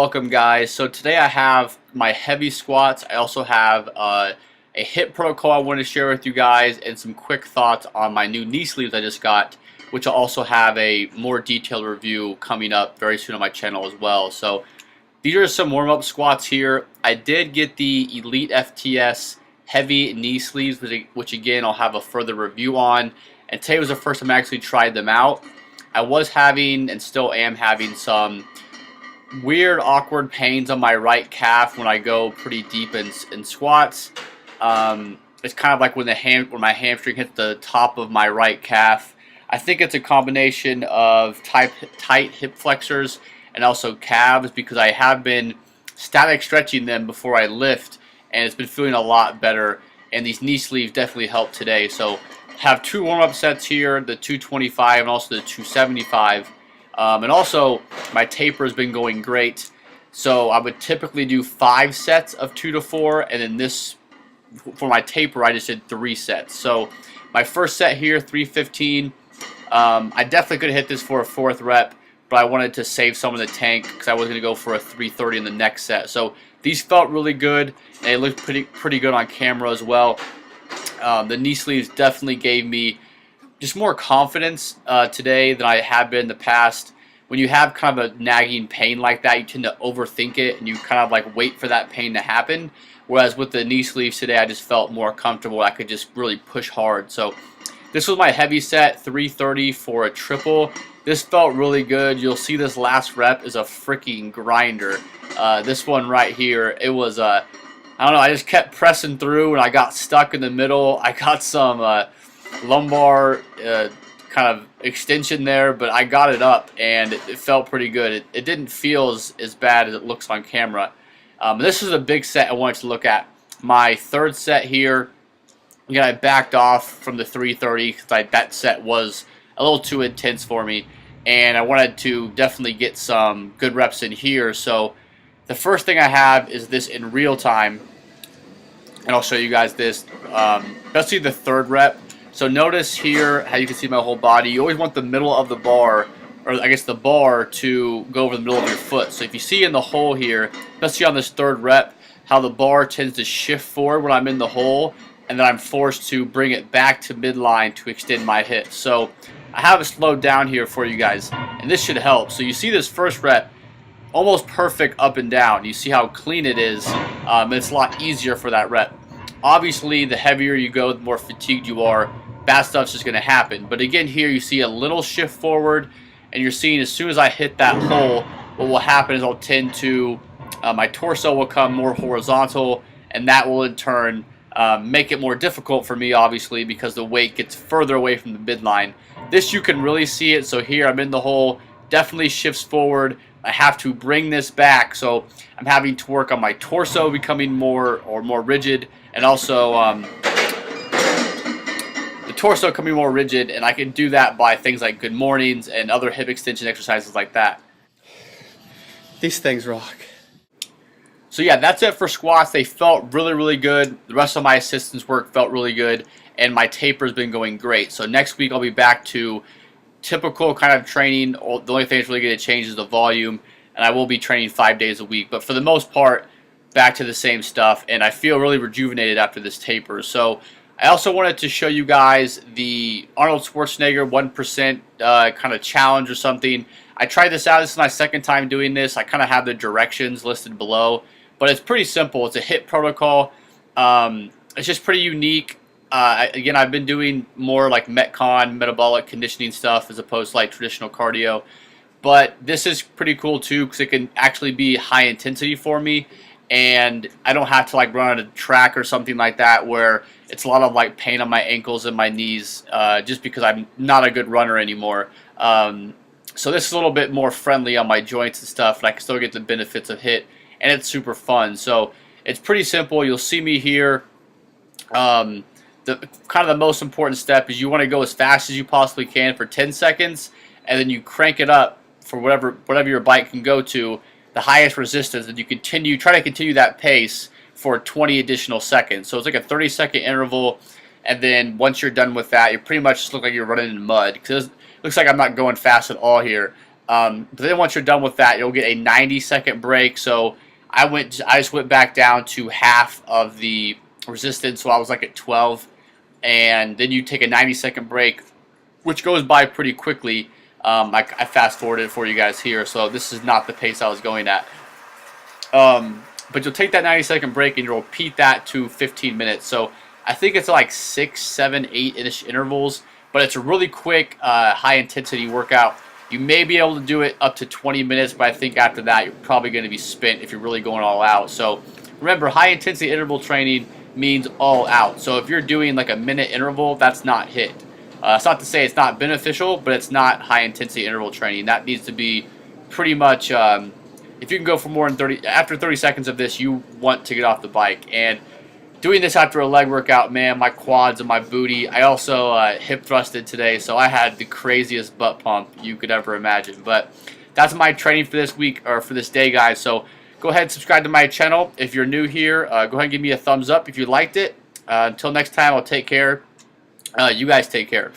Welcome guys. So today I have my heavy squats. I also have a HIIT protocol I want to share with you guys and some quick thoughts on my new knee sleeves I just got, which I'll also have a more detailed review coming up very soon on my channel as well. So these are some warm-up squats here. I did get the Elite FTS heavy knee sleeves, which again I'll have a further review on. And today was the first time I actually tried them out. I was having and still am having some weird, awkward pains on my right calf when I go pretty deep in squats. It's kind of like when my hamstring hits the top of my right calf. I think it's a combination of tight hip flexors and also calves, because I have been static stretching them before I lift, and it's been feeling a lot better. And these knee sleeves definitely help today. So have two warm-up sets here, the 225 and also the 275. And also, my taper has been going great. So I would typically do 5 sets of 2 to 4, and then this, for my taper, I just did 3 sets. So my first set here, 315. I definitely could hit this for a 4th rep, but I wanted to save some of the tank because I was going to go for a 330 in the next set. So these felt really good, and they looked pretty good on camera as well. The knee sleeves definitely gave me just more confidence today than I have been in the past. When you have kind of a nagging pain like that, you tend to overthink it and you kind of like wait for that pain to happen. Whereas with the knee sleeves today, I just felt more comfortable. I could just really push hard. So this was my heavy set, 330 for a triple. This felt really good. You'll see this last rep is a freaking grinder. This one right here, it was I don't know, I just kept pressing through and I got stuck in the middle. I got some lumbar kind of extension there, but I got it up and it felt pretty good. It didn't feel as bad as it looks on camera. This is a big set I wanted to look at. My 3rd set here, again, I backed off from the 330 because that set was a little too intense for me, and I wanted to definitely get some good reps in here. So the first thing I have is this in real time, and I'll show you guys this, especially the 3rd rep. So notice here how you can see my whole body. You always want the middle of the bar, or I guess the bar, to go over the middle of your foot. So if you see in the hole here, especially on this 3rd rep, how the bar tends to shift forward when I'm in the hole, and then I'm forced to bring it back to midline to extend my hips. So I have it slowed down here for you guys, and this should help. So you see this first rep, almost perfect up and down. You see how clean it is. It's a lot easier for that rep. Obviously, the heavier you go, the more fatigued you are. Bad stuff's just going to happen. But again, here you see a little shift forward, and you're seeing as soon as I hit that hole, what will happen is I'll tend to, my torso will come more horizontal, and that will in turn make it more difficult for me, obviously, because the weight gets further away from the midline. This, you can really see it. So here I'm in the hole, definitely shifts forward. I have to bring this back, so I'm having to work on my torso becoming more rigid, and also the torso becoming more rigid, and I can do that by things like good mornings and other hip extension exercises like that. These things rock. So yeah, that's it for squats. They felt really good. The rest of my assistance work felt really good, and my taper's been going great. So next week I'll be back to typical kind of training. The only thing that's really going to change is the volume, and I will be training 5 days a week. But for the most part, back to the same stuff, and I feel really rejuvenated after this taper. So I also wanted to show you guys the Arnold Schwarzenegger 1% kind of challenge or something. I tried this out. This is my 2nd time doing this. I kind of have the directions listed below, but it's pretty simple. It's a HIIT protocol. It's just pretty unique. Again, I've been doing more like Metcon, metabolic conditioning stuff, as opposed to like traditional cardio. But this is pretty cool too, because it can actually be high intensity for me, and I don't have to like run on a track or something like that where it's a lot of like pain on my ankles and my knees, just because I'm not a good runner anymore. So this is a little bit more friendly on my joints and stuff, and I can still get the benefits of HIIT, and it's super fun. So it's pretty simple. You'll see me here. The kind of the most important step is you want to go as fast as you possibly can for 10 seconds, and then you crank it up for whatever your bike can go to, the highest resistance, and you try to continue that pace for 20 additional seconds. So it's like a 30-second interval, and then once you're done with that, you pretty much just look like you're running in mud, because it looks like I'm not going fast at all here. But then once you're done with that, you'll get a 90-second break. So I just went back down to half of the resistance, so I was like at 12, and then you take a 90-second break, which goes by pretty quickly. I fast forwarded it for you guys here, so this is not the pace I was going at. But you'll take that 90-second break and you'll repeat that to 15 minutes. So I think it's like 6, 7, 8-ish intervals, but it's a really quick, high-intensity workout. You may be able to do it up to 20 minutes, but I think after that you're probably going to be spent if you're really going all out. So remember, high-intensity interval training means all out. So if you're doing like a minute interval, that's not HIIT. It's not to say it's not beneficial, but it's not high-intensity interval training. That needs to be pretty much, if you can go for more than after 30 seconds of this, you want to get off the bike. And doing this after a leg workout, man, my quads and my booty. I also hip thrusted today, so I had the craziest butt pump you could ever imagine. But that's my training for this week, or for this day, guys. So go ahead and subscribe to my channel. If you're new here, go ahead and give me a thumbs up if you liked it. Until next time, I'll take care. You guys take care.